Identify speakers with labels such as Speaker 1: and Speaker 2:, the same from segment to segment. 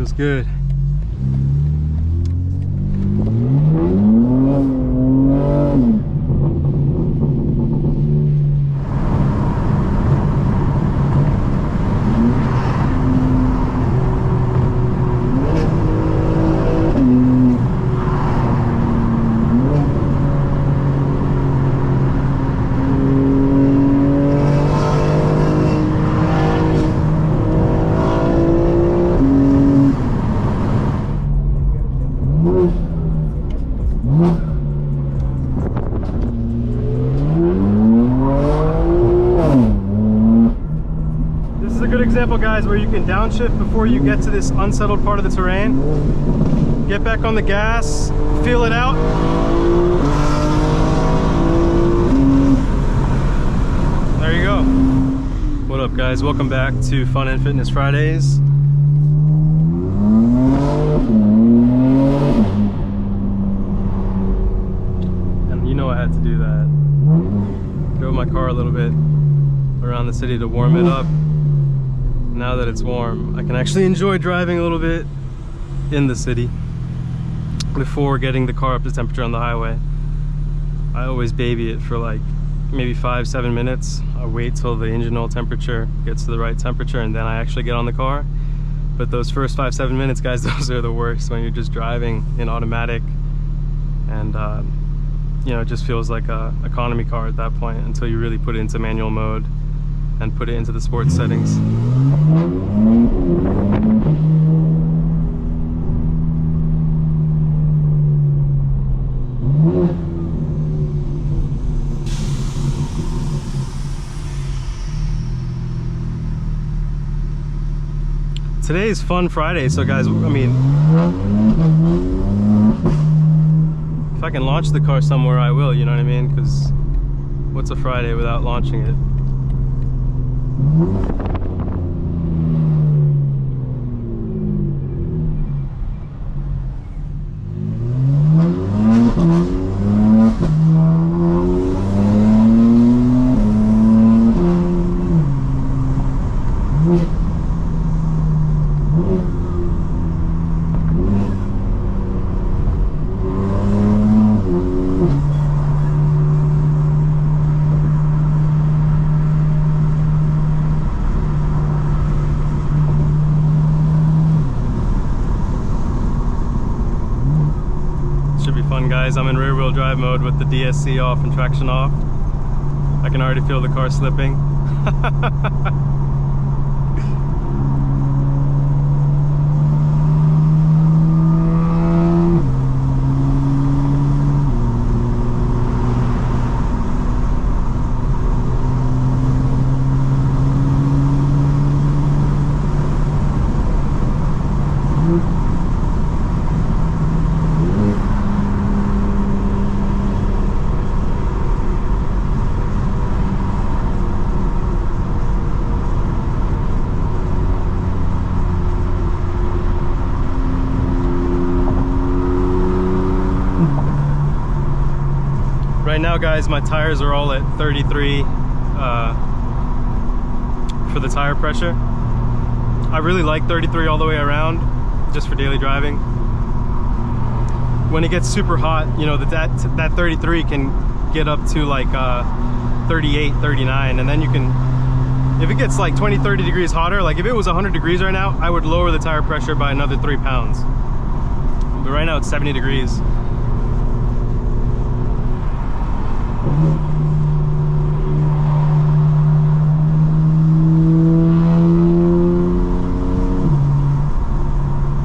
Speaker 1: Feels good. Example, guys, where you can downshift before you get to this unsettled part of the terrain. Get back on the gas, feel it out. There you go. What up, guys? Welcome back to Fun and Fitness Fridays. And you know I had to do that. Drove my car a little bit around the city to warm it up. Now that it's warm, I can actually enjoy driving a little bit in the city before getting the car up to temperature on the highway. I always baby it for like maybe 5-7 minutes. I wait till the engine oil temperature gets to the right temperature and then I actually get on the car. But those first 5-7 minutes, guys, those are the worst when you're just driving in automatic and you know, it just feels like a economy car at that point until you really put it into manual mode and put it into the sports settings. Today is Fun Friday, so guys, I mean, if I can launch the car somewhere, I will, you know what I mean? Because what's a Friday without launching it? Guys, I'm in rear wheel drive mode with the DSC off and traction off. I can already feel the car slipping. Right now, guys, my tires are all at 33 for the tire pressure. I really like 33 all the way around, just for daily driving. When it gets super hot, you know, that 33 can get up to like 38, 39, and then you can, if it gets like 20, 30 degrees hotter, like if it was 100 degrees right now, I would lower the tire pressure by another 3 pounds. But right now it's 70 degrees.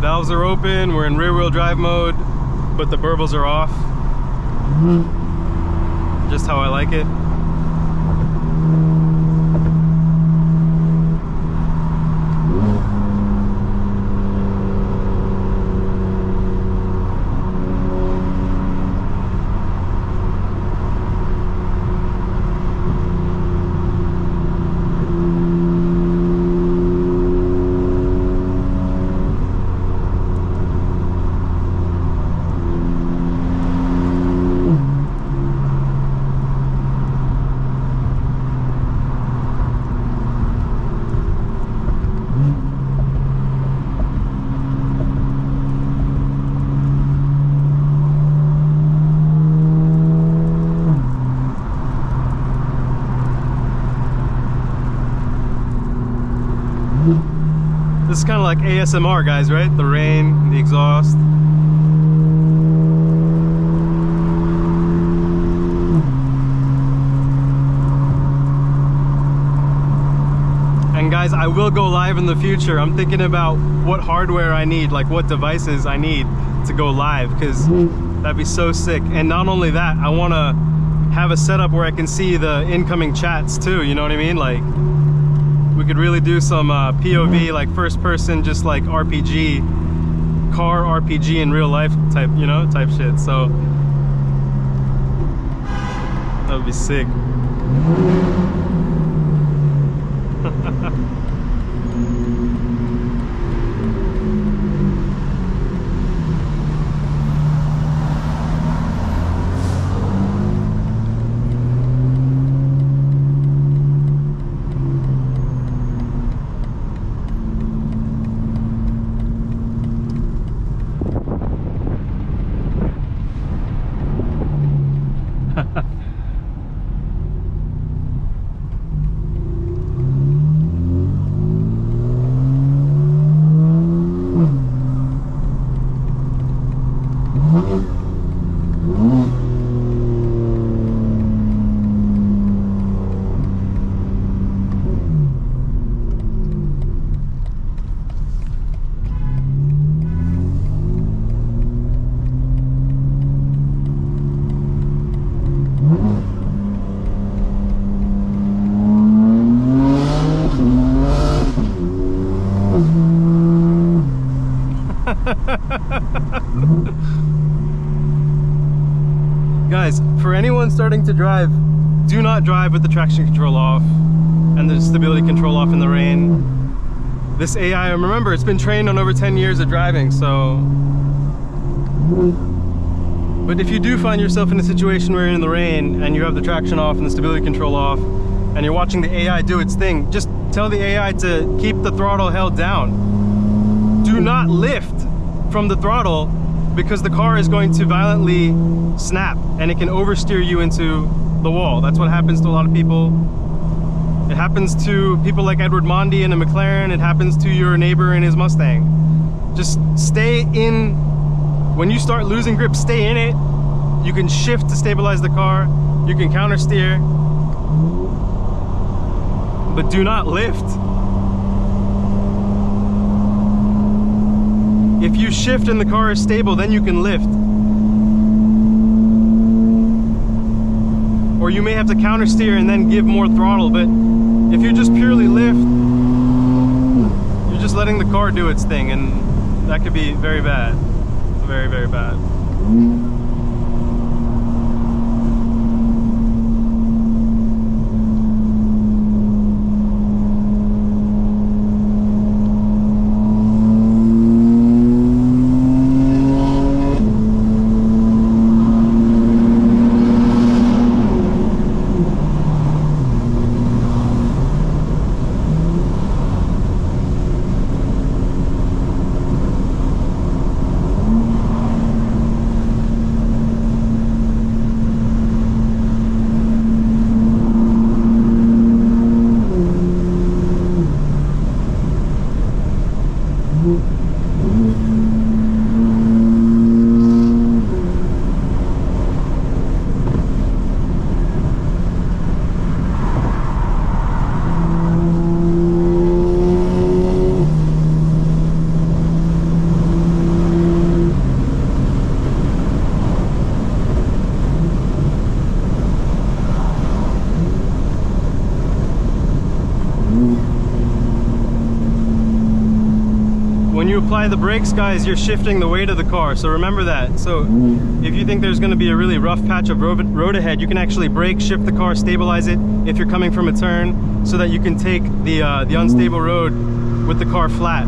Speaker 1: Valves are open, we're in rear wheel drive mode, but the burbles are off. Just how I like it. This is kind of like ASMR, guys, right? The rain, the exhaust. And guys, I will go live in the future. I'm thinking about what hardware I need, like what devices I need to go live, because that'd be so sick. And not only that, I want to have a setup where I can see the incoming chats too, you know what I mean? Like, we could really do some POV, like first person, just like RPG, car RPG in real life type, you know, type shit. So that would be sick. Guys, for anyone starting to drive, do not drive with the traction control off and the stability control off in the rain. This AI, remember, it's been trained on over 10 years of driving, so... But if you do find yourself in a situation where you're in the rain and you have the traction off and the stability control off and you're watching the AI do its thing, just tell the AI to keep the throttle held down. Do not lift from the throttle, because the car is going to violently snap and it can oversteer you into the wall. That's what happens to a lot of people. It happens to people like Edward Mondy in a McLaren. It happens to your neighbor in his Mustang. Just stay in. When you start losing grip, stay in it. You can shift to stabilize the car. You can counter steer, but do not lift. If you shift and the car is stable, then you can lift. Or you may have to counter steer and then give more throttle, but if you just purely lift, you're just letting the car do its thing, and that could be very bad. Very, very bad. When you apply the brakes, guys, you're shifting the weight of the car, so remember that. So if you think there's going to be a really rough patch of road ahead, you can actually brake, shift the car, stabilize it if you're coming from a turn, so that you can take the unstable road with the car flat.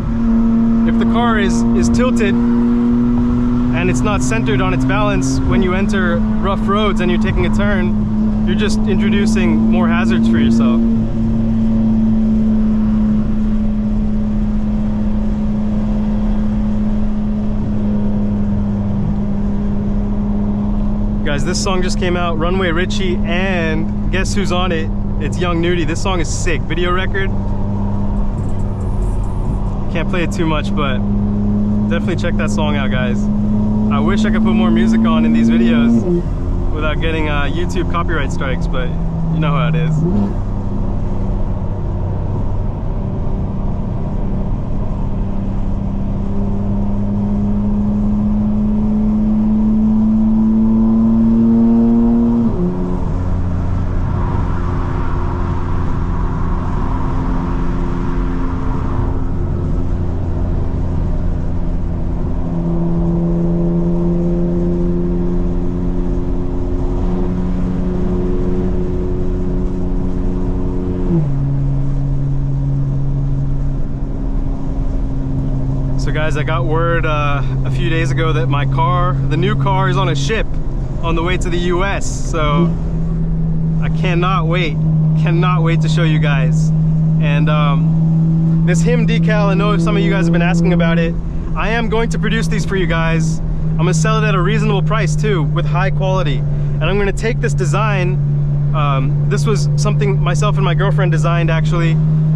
Speaker 1: If the car is tilted and it's not centered on its balance when you enter rough roads and you're taking a turn, you're just introducing more hazards for yourself. Guys, this song just came out, Runway Richie, and guess who's on it? It's Young Nudie. This song is sick. Video record. Can't play it too much, but definitely check that song out, guys. I wish I could put more music on in these videos without getting YouTube copyright strikes, but you know how it is. So guys, I got word a few days ago that my car, the new car, is on a ship on the way to the US. So I cannot wait to show you guys. And this hymn decal, I know some of you guys have been asking about it. I am going to produce these for you guys. I'm gonna sell it at a reasonable price too, with high quality. And I'm gonna take this design, this was something myself and my girlfriend designed actually,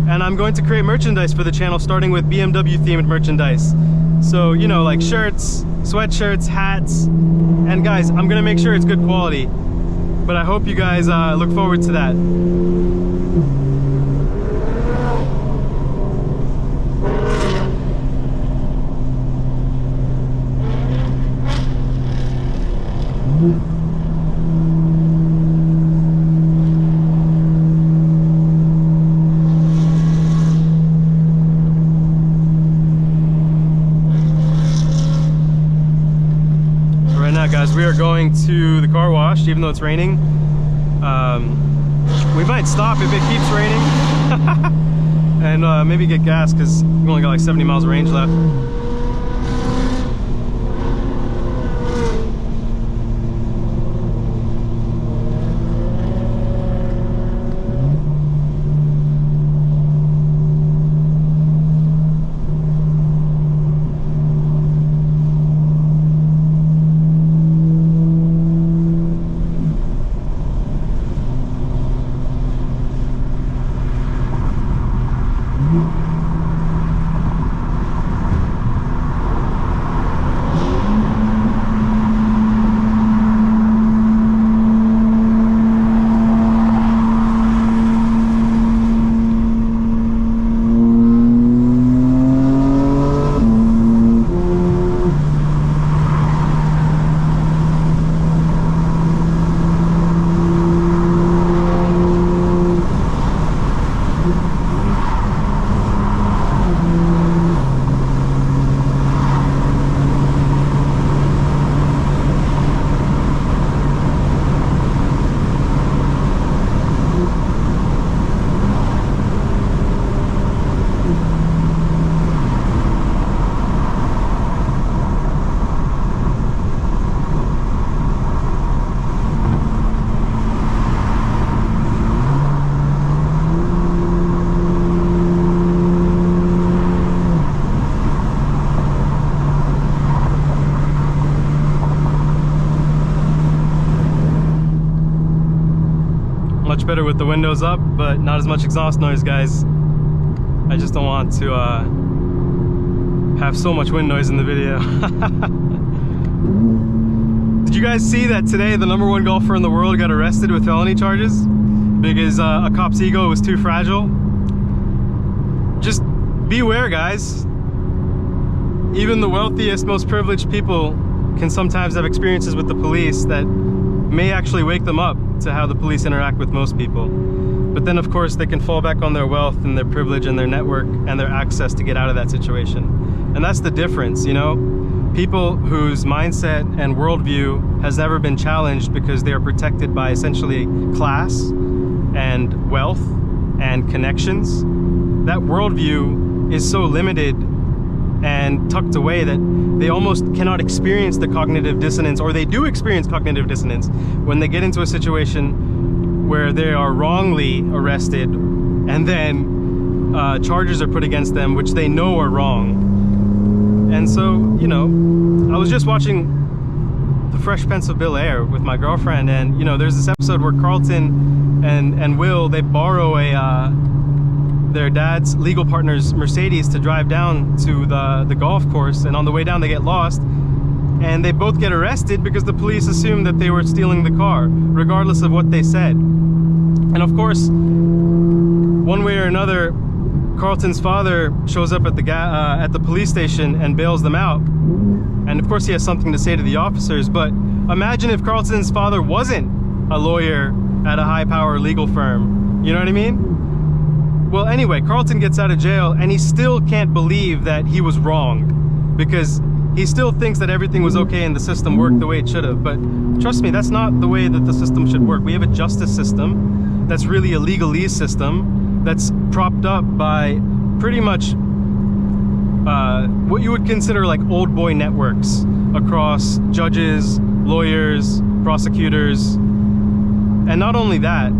Speaker 1: and I'm going to create merchandise for the channel, starting with BMW themed merchandise. So, you know, like shirts, sweatshirts, hats, and guys, I'm gonna make sure it's good quality. But I hope you guys look forward to that. Guys, we are going to the car wash, even though it's raining. We might stop if it keeps raining and maybe get gas, because we only got like 70 miles of range left. Much better with the windows up, but not as much exhaust noise, guys. I just don't want to have so much wind noise in the video. Did you guys see that today the #1 golfer in the world got arrested with felony charges because a cop's ego was too fragile? Just beware, guys. Even the wealthiest, most privileged people can sometimes have experiences with the police that may actually wake them up to how the police interact with most people. But then of course they can fall back on their wealth and their privilege and their network and their access to get out of that situation. And that's the difference, you know? People whose mindset and worldview has never been challenged because they are protected by essentially class and wealth and connections. That worldview is so limited and tucked away that they almost cannot experience the cognitive dissonance, or they do experience cognitive dissonance when they get into a situation where they are wrongly arrested and then charges are put against them which they know are wrong. And so, you know, I was just watching The Fresh Prince of Bel-Air with my girlfriend, and you know, there's this episode where Carlton and Will, they borrow a their dad's legal partner's Mercedes to drive down to the golf course, and on the way down they get lost, and they both get arrested because the police assume that they were stealing the car, regardless of what they said. And of course, one way or another, Carlton's father shows up at the police station and bails them out. And of course he has something to say to the officers, but imagine if Carlton's father wasn't a lawyer at a high-power legal firm. You know what I mean? Well, anyway, Carlton gets out of jail and he still can't believe that he was wrong, because he still thinks that everything was okay and the system worked the way it should have. But trust me, that's not the way that the system should work. We have a justice system that's really a legalese system that's propped up by pretty much what you would consider like old boy networks across judges, lawyers, prosecutors. And not only that,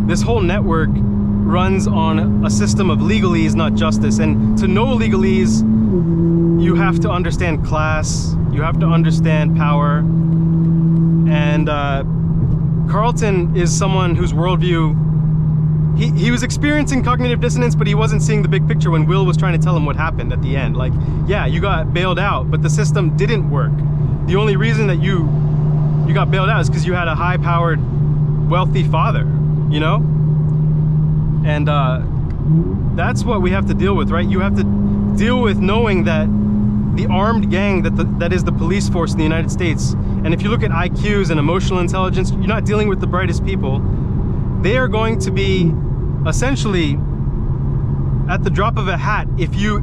Speaker 1: this whole network runs on a system of legalese, not justice. And to know legalese, you have to understand class, you have to understand power. And Carlton is someone whose worldview, he was experiencing cognitive dissonance, but he wasn't seeing the big picture when Will was trying to tell him what happened at the end. Like, yeah, you got bailed out, but the system didn't work. The only reason that you got bailed out is because you had a high-powered, wealthy father, you know? And that's what we have to deal with, right? You have to deal with knowing that the armed gang that is the police force in the United States, and if you look at IQs and emotional intelligence, you're not dealing with the brightest people. They are going to be essentially at the drop of a hat. If you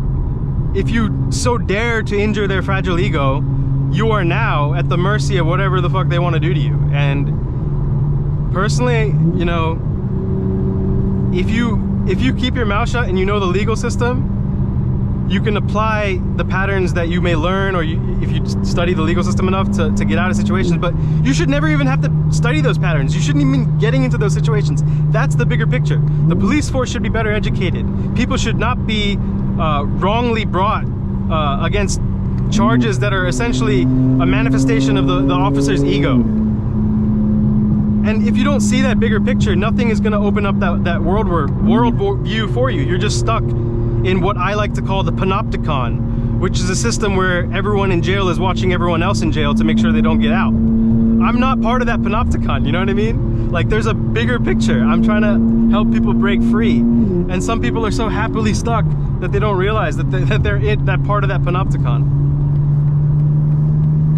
Speaker 1: so dare to injure their fragile ego, you are now at the mercy of whatever the fuck they want to do to you. And personally, you know, if you keep your mouth shut and you know the legal system, you can apply the patterns that you may learn, or if you study the legal system enough to get out of situations. But you should never even have to study those patterns. You shouldn't even be getting into those situations. That's the bigger picture. The police force should be better educated. People should not be wrongly brought against charges that are essentially a manifestation of the officer's ego. And if you don't see that bigger picture, nothing is going to open up that world view for you. You're just stuck in what I like to call the panopticon, which is a system where everyone in jail is watching everyone else in jail to make sure they don't get out. I'm not part of that panopticon, you know what I mean? Like, there's a bigger picture. I'm trying to help people break free. And some people are so happily stuck that they don't realize that they're in that part of that panopticon.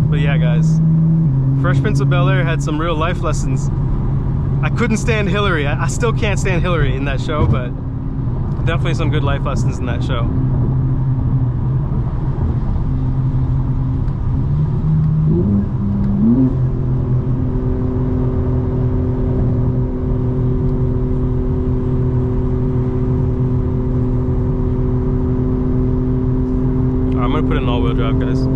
Speaker 1: But yeah, guys, Fresh Prince of Bel-Air had some real life lessons. I couldn't stand Hillary. I still can't stand Hillary in that show, but definitely some good life lessons in that show. I'm gonna put it in all-wheel drive, guys.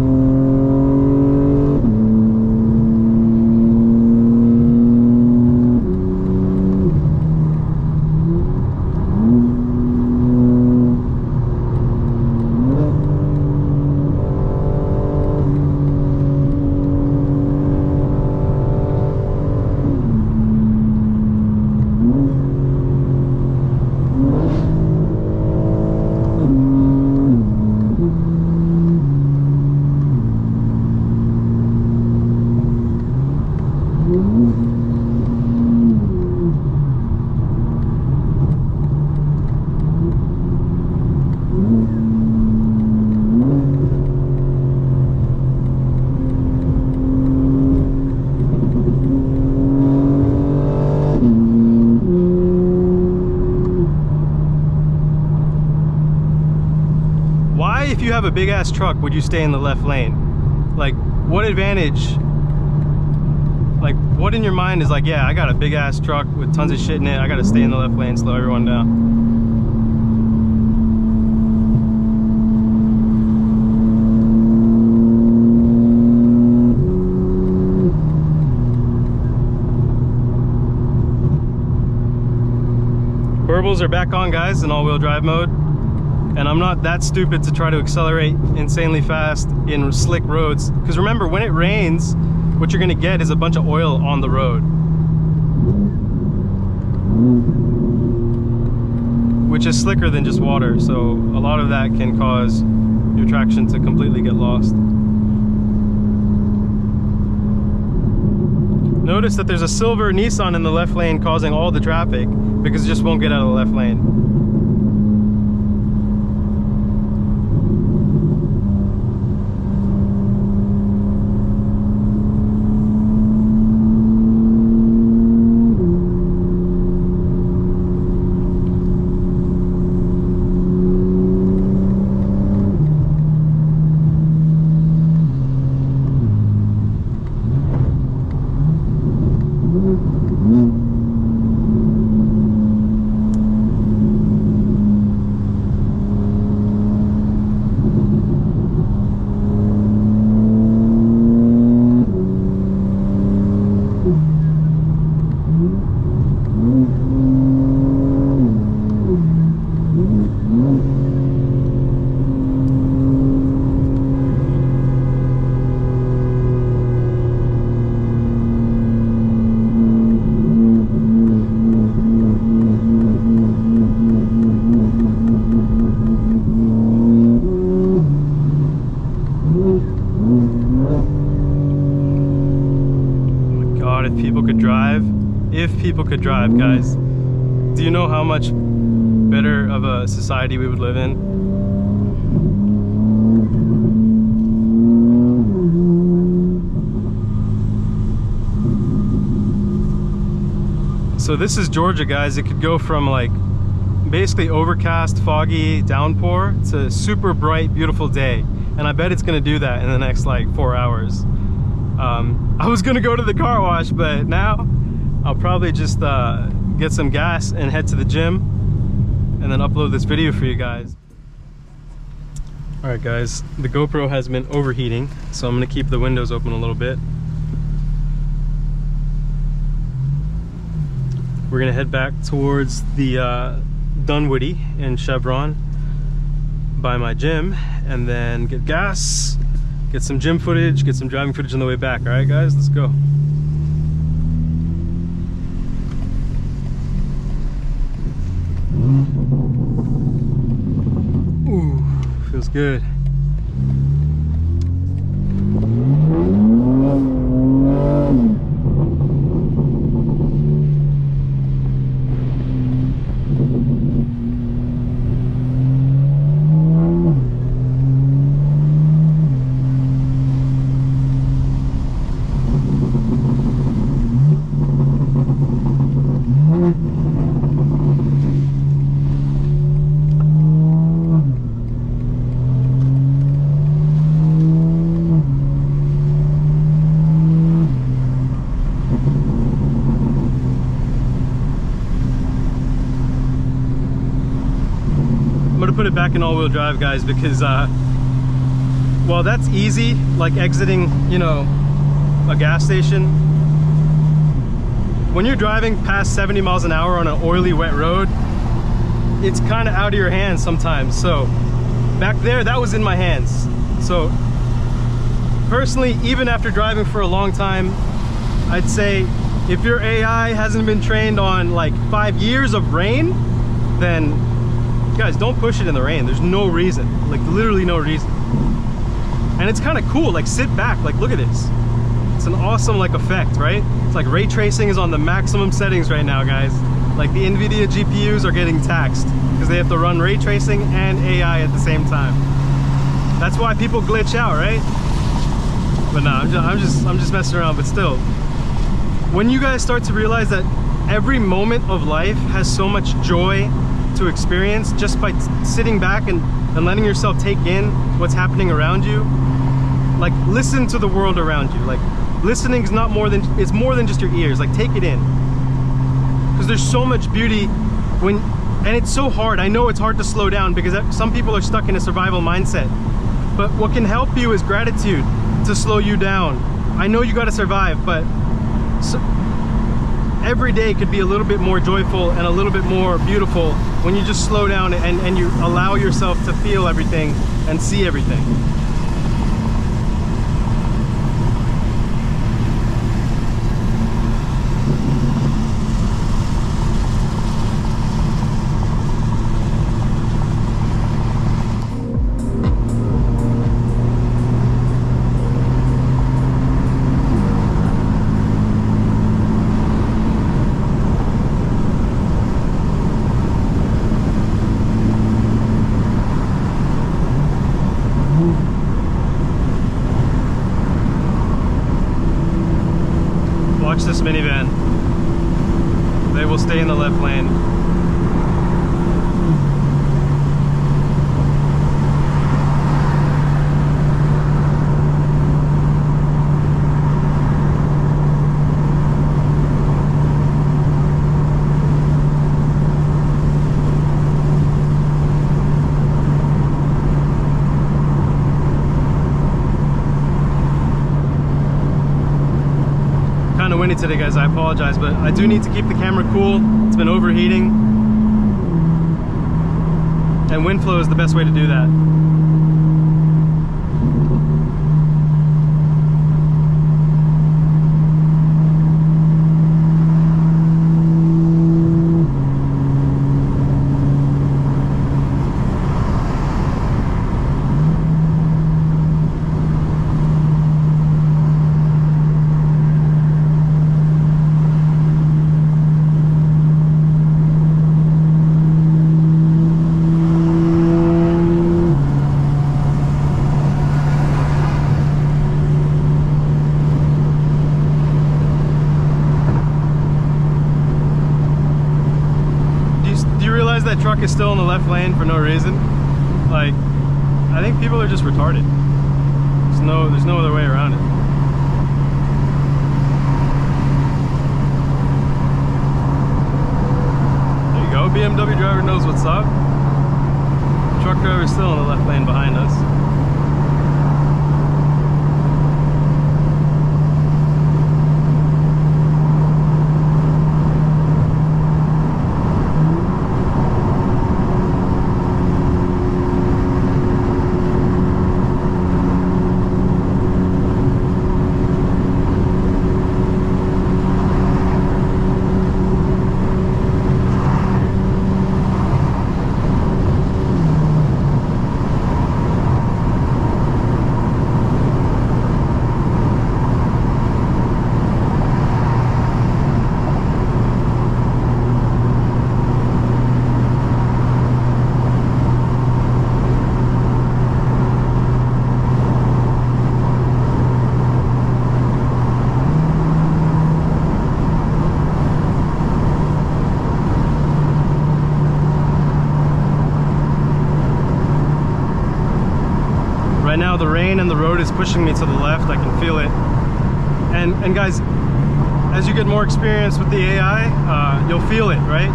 Speaker 1: If you have a big ass truck, would you stay in the left lane? Like, what advantage? Like, what in your mind is like, yeah, I got a big ass truck with tons of shit in it, I gotta stay in the left lane, slow everyone down. Burbles are back on, guys, in all-wheel drive mode. And I'm not that stupid to try to accelerate insanely fast in slick roads. Because remember, when it rains, what you're gonna get is a bunch of oil on the road. which is slicker than just water. So a lot of that can cause your traction to completely get lost. Notice that there's a silver Nissan in the left lane causing all the traffic because it just won't get out of the left lane. If people could drive, guys, do you know how much better of a society we would live in? So this is Georgia, guys. It could go from like basically overcast, foggy, downpour to super bright, beautiful day. And I bet it's gonna do that in the next like 4 hours. I was gonna go to the car wash, but now I'll probably just get some gas and head to the gym and then upload this video for you guys. All right, guys, the GoPro has been overheating, so I'm gonna keep the windows open a little bit. We're gonna head back towards the Dunwoody and Chevron by my gym and then get gas, get some gym footage, get some driving footage on the way back. All right, guys, let's go. Ooh, feels good. Put it back in all-wheel drive, guys, because well, that's easy, like exiting, you know, a gas station. When you're driving past 70 miles an hour on an oily, wet road, it's kind of out of your hands sometimes. So back there, that was in my hands. So personally, even after driving for a long time, I'd say if your AI hasn't been trained on like 5 years of rain, then guys, don't push it in the rain. There's no reason, like literally no reason. And it's kind of cool, like sit back, like look at this. It's an awesome like effect, right? It's like ray tracing is on the maximum settings right now, guys. Like the NVIDIA GPUs are getting taxed because they have to run ray tracing and AI at the same time. That's why people glitch out, right? But no, I'm just messing around, but still. When you guys start to realize that every moment of life has so much joy to experience just by sitting back and letting yourself take in what's happening around you, like listen to the world around you. Like listening is not more than, it's more than just your ears. Like take it in, because there's so much beauty when, and it's so hard. I know it's hard to slow down because some people are stuck in a survival mindset, but what can help you is gratitude to slow you down. I know you got to survive, but every day could be a little bit more joyful and a little bit more beautiful when you just slow down and you allow yourself to feel everything and see everything. watch this minivan. They will stay in the left lane. Kind of windy today, guys. I apologize, but I do need to keep the camera cool. It's been overheating, and wind flow is the best way to do that. That truck is still in the left lane for no reason. Like, I think people are just retarded. There's no other way around it. There you go. BMW driver knows what's up. Truck driver is still in the left lane behind us. Right now the rain and the road is pushing me to the left. I can feel it. And guys, as you get more experience with the AI, you'll feel it, right?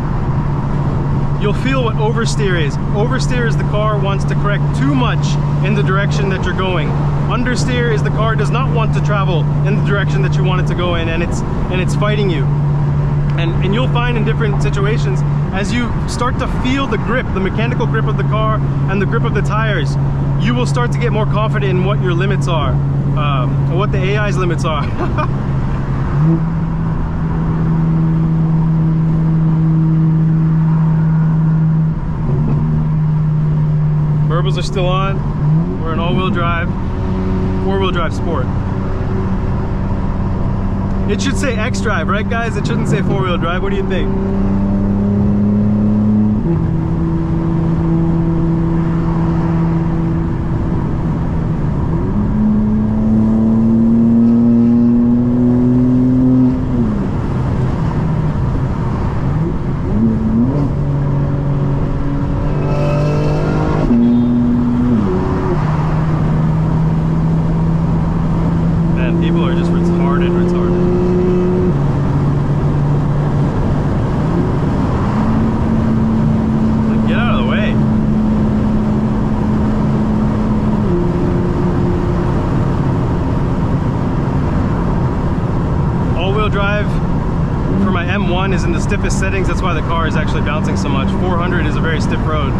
Speaker 1: You'll feel what oversteer is. Oversteer is the car wants to correct too much in the direction that you're going. Understeer is the car does not want to travel in the direction that you want it to go in, and it's fighting you. And you'll find in different situations, as you start to feel the grip, the mechanical grip of the car and the grip of the tires, you will start to get more confident in what your limits are, or what the AI's limits are. Verbals are still on. We're in all-wheel drive, four-wheel drive sport. It should say Xdrive, right guys? It shouldn't say four-wheel drive. What do you think? People are just retarded. Like, get out of the way. All-wheel drive for my M1 is in the stiffest settings. That's why the car is actually bouncing so much. 400 is a very stiff road.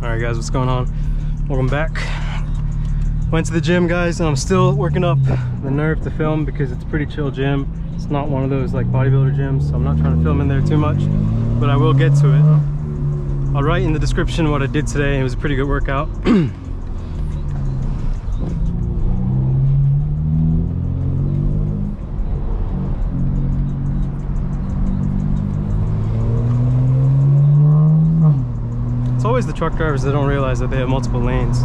Speaker 1: Alright guys, what's going on? Welcome back. Went to the gym, guys, and I'm still working up the nerve to film because it's a pretty chill gym. It's not one of those like bodybuilder gyms, so I'm not trying to film in there too much, but I will get to it. I'll write in the description what I did today. It was a pretty good workout. always the truck drivers that don't realize that they have multiple lanes.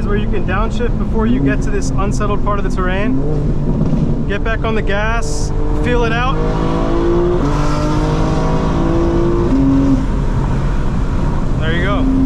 Speaker 1: guys where you can downshift before you get to this unsettled part of the terrain. Get back on the gas, feel it out. There you go.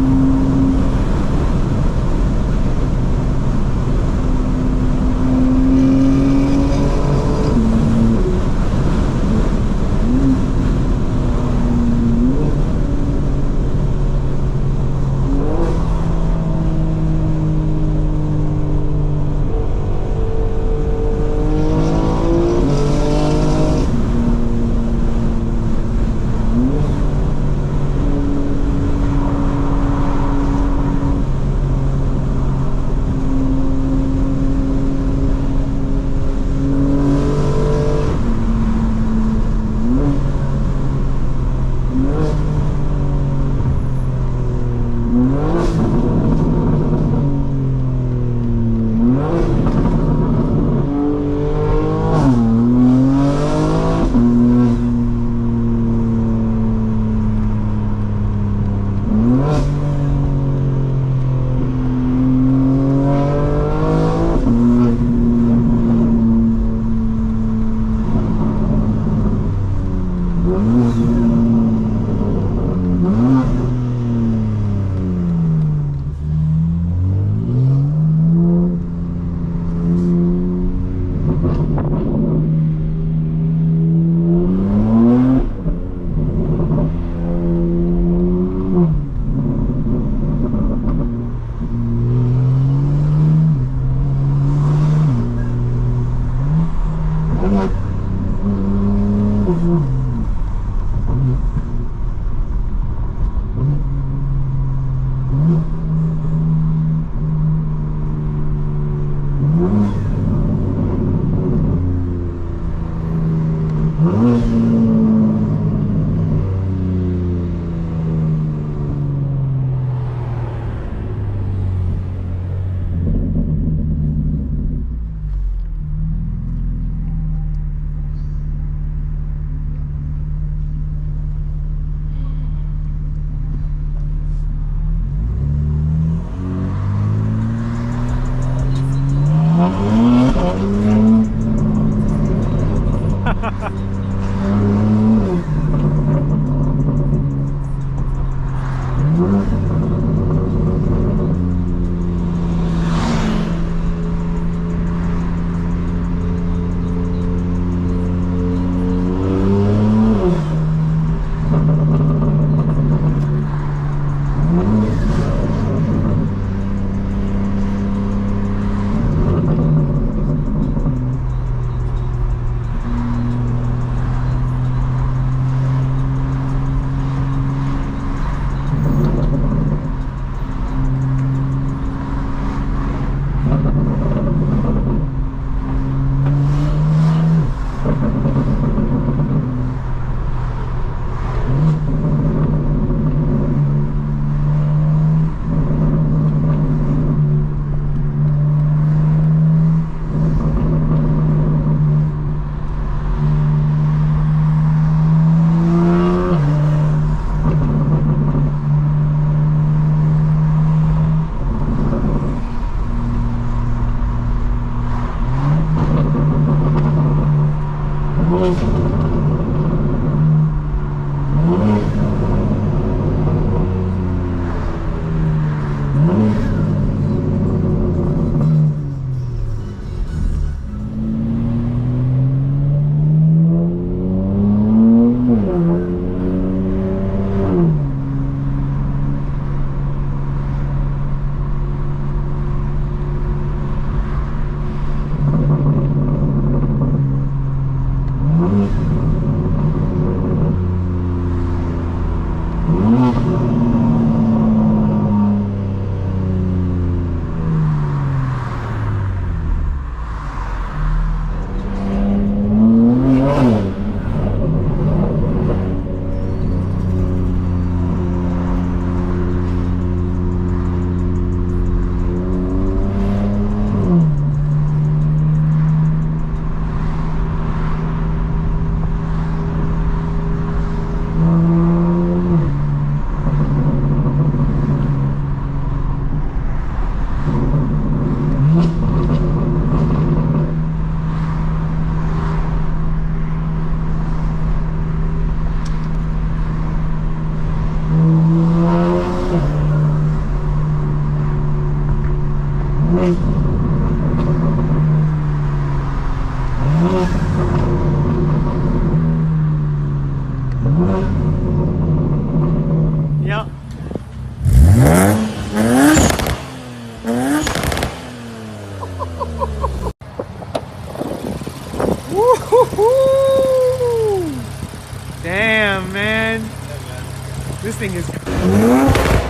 Speaker 2: This thing is